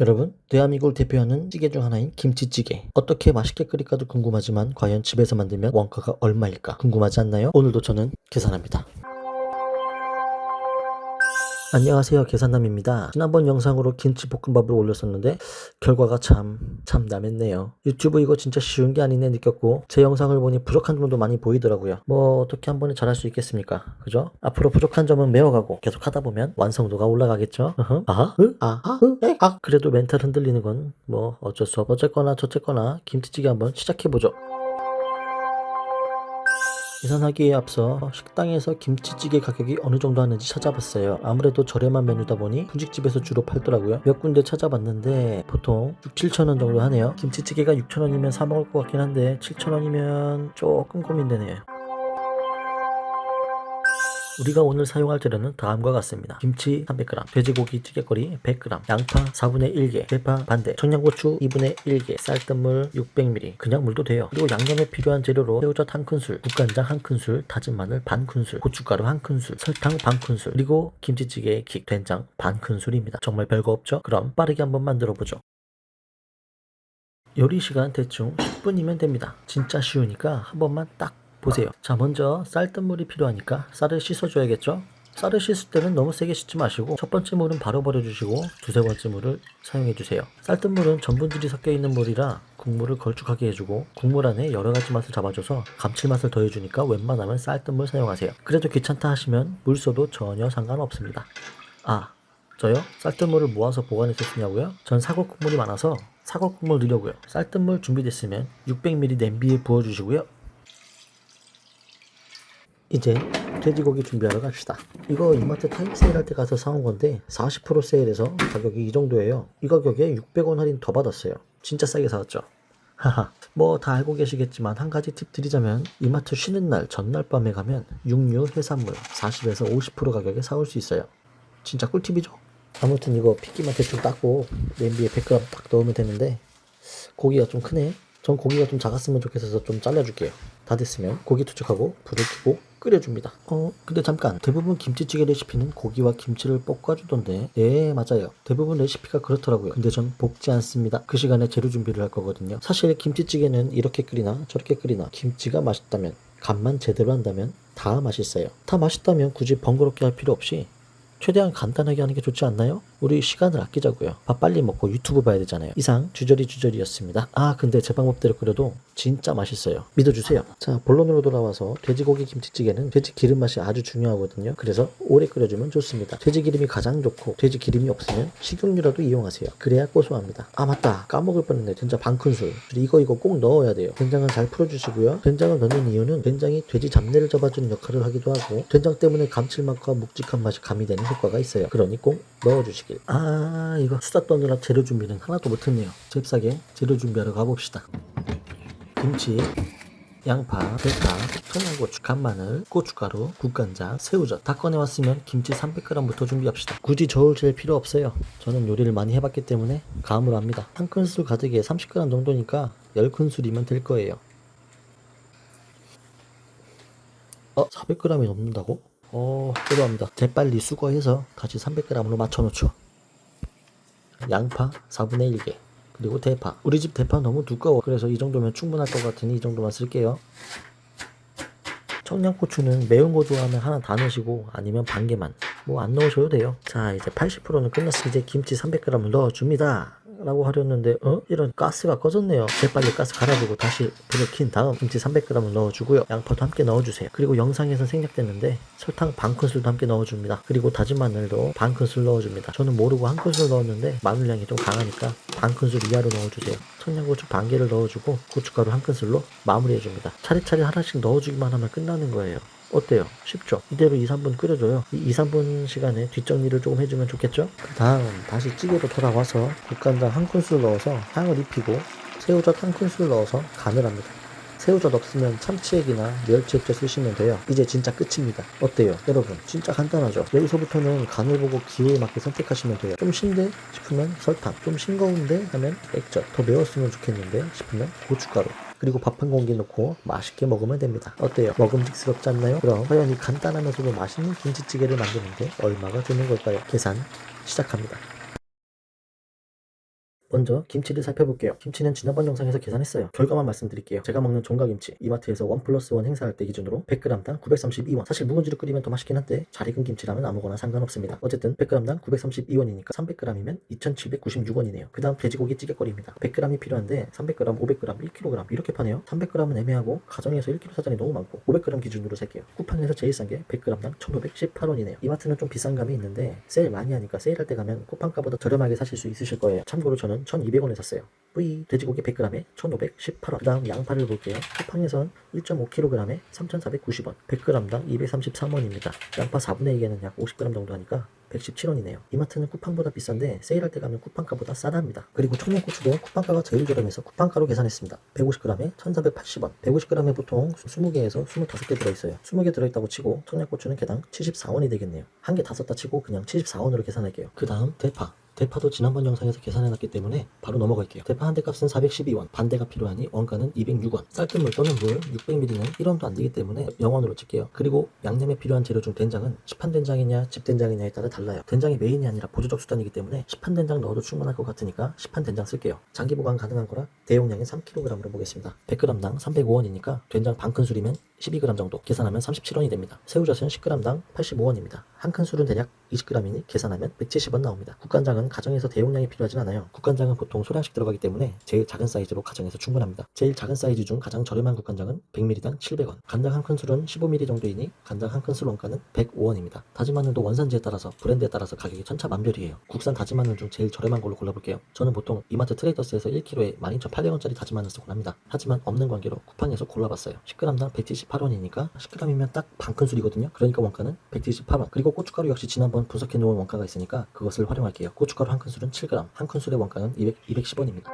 여러분, 대한민국을 대표하는 찌개 중 하나인 김치찌개. 어떻게 맛있게 끓일까도 궁금하지만 과연 집에서 만들면 원가가 얼마일까 궁금하지 않나요? 오늘도 저는 계산합니다. 안녕하세요, 계산남입니다. 지난번 영상으로 김치볶음밥을 올렸었는데 결과가 참 남했네요. 유튜브 이거 진짜 쉬운 게 아니네 느꼈고 제 영상을 보니 부족한 점도 많이 보이더라고요. 뭐 어떻게 한 번에 잘할 수 있겠습니까? 그죠? 앞으로 부족한 점은 메워가고 계속 하다 보면 완성도가 올라가겠죠? 아하? 아하? 그래도 멘탈 흔들리는 건 뭐 어쩔 수 없. 어쨌거나 저쨌거나 김치찌개 한번 시작해보죠. 계산하기에 앞서 식당에서 김치찌개 가격이 어느 정도 하는지 찾아봤어요. 아무래도 저렴한 메뉴다 보니 분식집에서 주로 팔더라고요. 몇 군데 찾아봤는데 보통 6, 7천원 정도 하네요. 김치찌개가 6천원이면 사 먹을 것 같긴 한데 7천원이면 조금 고민되네요. 우리가 오늘 사용할 재료는 다음과 같습니다. 김치 300g, 돼지고기 찌개거리 100g, 양파 4분의 1개, 대파 반대, 청양고추 2분의 1개, 쌀뜨물 600ml, 그냥 물도 돼요. 그리고 양념에 필요한 재료로 새우젓 1큰술, 국간장 1큰술, 다진 마늘 반큰술, 고춧가루 1큰술, 설탕 반큰술, 그리고 김치찌개의 킥, 된장 반큰술입니다. 정말 별거 없죠? 그럼 빠르게 한번 만들어보죠. 요리 시간 대충 10분이면 됩니다. 진짜 쉬우니까 한 번만 딱 보세요. 자, 먼저 쌀뜨물이 필요하니까 쌀을 씻어줘야겠죠? 쌀을 씻을 때는 너무 세게 씻지 마시고 첫 번째 물은 바로 버려주시고 두세 번째 물을 사용해주세요. 쌀뜨물은 전분질이 섞여있는 물이라 국물을 걸쭉하게 해주고 국물 안에 여러가지 맛을 잡아줘서 감칠맛을 더해주니까 웬만하면 쌀뜨물 사용하세요. 그래도 귀찮다 하시면 물 써도 전혀 상관없습니다. 저요? 쌀뜨물을 모아서 보관해서 쓰냐고요? 전 사골 국물이 많아서 사골 국물 넣으려고요. 쌀뜨물 준비됐으면 600ml 냄비에 부어주시고요. 이제 돼지고기 준비하러 갑시다. 이거 이마트 타임 세일할 때 가서 사온 건데 40% 세일해서 가격이 이 정도예요. 이 가격에 600원 할인 더 받았어요. 진짜 싸게 사왔죠. 하하, 뭐 다 알고 계시겠지만 한 가지 팁 드리자면 이마트 쉬는 날 전날 밤에 가면 육류, 해산물 40에서 50% 가격에 사올 수 있어요. 진짜 꿀팁이죠? 아무튼 이거 핏기만 대충 닦고 냄비에 100g 딱 넣으면 되는데 고기가 좀 크네. 전 고기가 좀 작았으면 좋겠어서 좀 잘라줄게요. 다 됐으면 고기 투척하고 불을 켜고 끓여줍니다. 근데 잠깐, 대부분 김치찌개 레시피는 고기와 김치를 볶아주던데. 네, 맞아요. 대부분 레시피가 그렇더라고요. 근데 전 볶지 않습니다. 그 시간에 재료 준비를 할 거거든요. 사실 김치찌개는 이렇게 끓이나 저렇게 끓이나 김치가 맛있다면, 간만 제대로 한다면 다 맛있어요. 다 맛있다면 굳이 번거롭게 할 필요 없이 최대한 간단하게 하는 게 좋지 않나요? 우리 시간을 아끼자고요. 밥 빨리 먹고 유튜브 봐야 되잖아요. 이상 주저리였습니다. 근데 제 방법대로 끓여도 진짜 맛있어요. 믿어주세요. 자, 본론으로 돌아와서 돼지고기 김치찌개는 돼지 기름 맛이 아주 중요하거든요. 그래서 오래 끓여주면 좋습니다. 돼지 기름이 가장 좋고 돼지 기름이 없으면 식용유라도 이용하세요. 그래야 고소합니다. 맞다, 까먹을 뻔했네. 된장 반큰술. 이거 꼭 넣어야 돼요. 된장은 잘 풀어주시고요. 된장을 넣는 이유는 된장이 돼지 잡내를 잡아주는 역할을 하기도 하고 된장 때문에 감칠맛과 묵직한 맛이 가미되는 효과가 있어요. 그러니 꼭 넣어주시길. 이거 수다 떠느라 재료 준비는 하나도 못했네요. 잽싸게 재료 준비하러 가봅시다. 김치, 양파, 대파, 청양고추, 간마늘, 고춧가루, 국간장, 새우젓 다 꺼내왔으면 김치 300g부터 준비합시다. 굳이 저울 잴 필요 없어요. 저는 요리를 많이 해봤기 때문에 감으로 합니다. 한 큰술 가득에 30g 정도니까 10큰술이면 될 거예요. 400g이 넘는다고? 죄송합니다. 재빨리 수거해서 다시 300g으로 맞춰놓죠. 양파 4분의 1개, 그리고 대파. 우리 집 대파 너무 두꺼워. 그래서 이 정도면 충분할 것 같으니 이 정도만 쓸게요. 청양고추는 매운 거 좋아하면 하나 다 넣으시고 아니면 반 개만, 뭐 안 넣으셔도 돼요. 자, 이제 80%는 끝났으니 이제 김치 300g을 넣어줍니다 라고 하렸는데 이런, 가스가 꺼졌네요. 재빨리 가스 갈아주고 다시 불을 킨 다음 김치 300g을 넣어주고요. 양파도 함께 넣어주세요. 그리고 영상에서 생략됐는데 설탕 반큰술도 함께 넣어줍니다. 그리고 다진 마늘도 반큰술 넣어줍니다. 저는 모르고 한 큰술 넣었는데 마늘향이 좀 강하니까 반큰술 이하로 넣어주세요. 청양고추 반 개를 넣어주고 고춧가루 한 큰술로 마무리해줍니다. 차례차례 하나씩 넣어주기만 하면 끝나는 거예요. 어때요? 쉽죠? 이대로 2, 3분 끓여줘요. 이 2, 3분 시간에 뒷정리를 조금 해주면 좋겠죠? 그 다음 다시 찌개로 돌아와서 국간장 한 큰술 넣어서 향을 입히고 새우젓 한 큰술 넣어서 간을 합니다. 새우젓 없으면 참치액이나 멸치액젓 쓰시면 돼요. 이제 진짜 끝입니다. 어때요? 여러분, 진짜 간단하죠? 여기서부터는 간을 보고 기호에 맞게 선택하시면 돼요. 좀 신데 싶으면 설탕, 좀 싱거운데 하면 액젓, 더 매웠으면 좋겠는데 싶으면 고춧가루, 그리고 밥 한 공기 넣고 맛있게 먹으면 됩니다. 어때요? 먹음직스럽지 않나요? 그럼 과연 이 간단하면서도 맛있는 김치찌개를 만드는데 얼마가 드는 걸까요? 계산 시작합니다. 먼저 김치를 살펴볼게요. 김치는 지난번 영상에서 계산했어요. 결과만 말씀드릴게요. 제가 먹는 종가김치 이마트에서 1+1 행사할 때 기준으로 100g당 932원. 사실 묵은지를 끓이면 더 맛있긴 한데 잘 익은 김치라면 아무거나 상관없습니다. 어쨌든 100g당 932원이니까 300g이면 2,796원이네요. 그 다음 돼지고기 찌개거리입니다. 100g이 필요한데 300g, 500g, 1kg 이렇게 파네요. 300g은 애매하고 가정에서 1kg 사전이 너무 많고 500g 기준으로 살게요. 쿠팡에서 제일 싼 게 100g당 1,518원이네요. 이마트는 좀 비싼 감이 있는데 세일 많이 하니까 세일할 때 가면 쿠팡가보다 저렴하게 사실 수 있으실 거예요. 참고로 저는 1,200원에 샀어요. 뿌이 돼지고기 100g에 1,518원. 그 다음 양파를 볼게요. 쿠팡에선 1.5kg에 3,490원, 100g당 233원입니다. 양파 4분의 2개는 약 50g 정도 하니까 117원이네요. 이마트는 쿠팡보다 비싼데 세일할 때 가면 쿠팡가보다 싸답니다. 그리고 청양고추도 쿠팡가가 제일 저렴해서 쿠팡가로 계산했습니다. 150g에 1,480원. 150g에 보통 20개에서 25개 들어있어요. 20개 들어있다고 치고 청양고추는 개당 74원이 되겠네요. 한 개 다 썼다 치고 그냥 74원으로 계산할게요. 그 다음 대파. 대파도 지난번 영상에서 계산해놨기 때문에 바로 넘어갈게요. 대파 한 대 값은 412원, 반대가 필요하니 원가는 206원. 쌀뜨물 또는 물 600ml는 1원도 안 되기 때문에 0원으로 칠게요. 그리고 양념에 필요한 재료 중 된장은 시판된장이냐 집된장이냐에 따라 달라요. 된장이 메인이 아니라 보조적 수단이기 때문에 시판된장 넣어도 충분할 것 같으니까 시판된장 쓸게요. 장기 보관 가능한 거라 대용량인 3kg으로 보겠습니다. 100g당 305원이니까 된장 반 큰술이면 12g 정도 계산하면 37원이 됩니다. 새우젓은 10g당 85원입니다. 한 큰술은 대략 20g이니 계산하면 170원 나옵니다. 국간장은 가정에서 대용량이 필요하진 않아요. 국간장은 보통 소량씩 들어가기 때문에 제일 작은 사이즈로 가정에서 충분합니다. 제일 작은 사이즈 중 가장 저렴한 국간장은 100ml당 700원. 간장 한 큰술은 15ml 정도이니 간장 한 큰술 원가는 105원입니다. 다진 마늘도 원산지에 따라서 브랜드에 따라서 가격이 천차만별이에요. 국산 다진 마늘 중 제일 저렴한 걸로 골라볼게요. 저는 보통 이마트 트레이더스에서 1kg에 12,800원짜리 다진 마늘 쓰곤 합니다. 하지만 없는 관계로 쿠팡에서 골라봤어요. 10g당 178원이니까 10g이면 딱 반 큰술이거든요. 그러니까 원가는 178원. 그리고 고춧가루 역시 지난번 분석해놓은 원가가 있으니까 그것을 활용할게요. 고춧가루 한 큰술은 7g, 한 큰술의 원가는 210원입니다.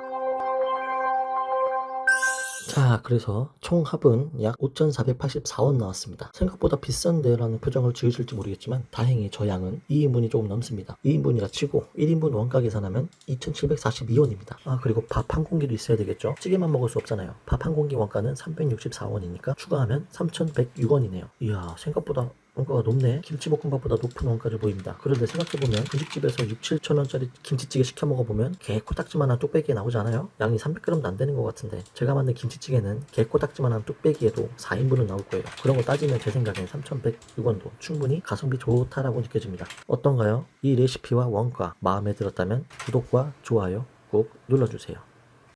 자, 그래서 총 합은 약 5,484원 나왔습니다. 생각보다 비싼데 라는 표정을 지으실지 모르겠지만 다행히 저 양은 2인분이 조금 넘습니다. 2인분이라 치고 1인분 원가 계산하면 2,742원입니다. 아, 그리고 밥 한 공기도 있어야 되겠죠? 찌개만 먹을 수 없잖아요. 밥 한 공기 원가는 364원이니까 추가하면 3,106원이네요. 이야, 생각보다 원가가 높네. 김치볶음밥보다 높은 원가를 보입니다. 그런데 생각해보면 분식집에서 6, 7천원짜리 김치찌개 시켜 먹어보면 개 코딱지만한 뚝배기에 나오지 않아요? 양이 300g도 안 되는 것 같은데 제가 만든 김치찌개는 개 코딱지만한 뚝배기에도 4인분은 나올 거예요. 그런 거 따지면 제 생각엔 3,106원도 충분히 가성비 좋다라고 느껴집니다. 어떤가요? 이 레시피와 원가 마음에 들었다면 구독과 좋아요 꼭 눌러주세요.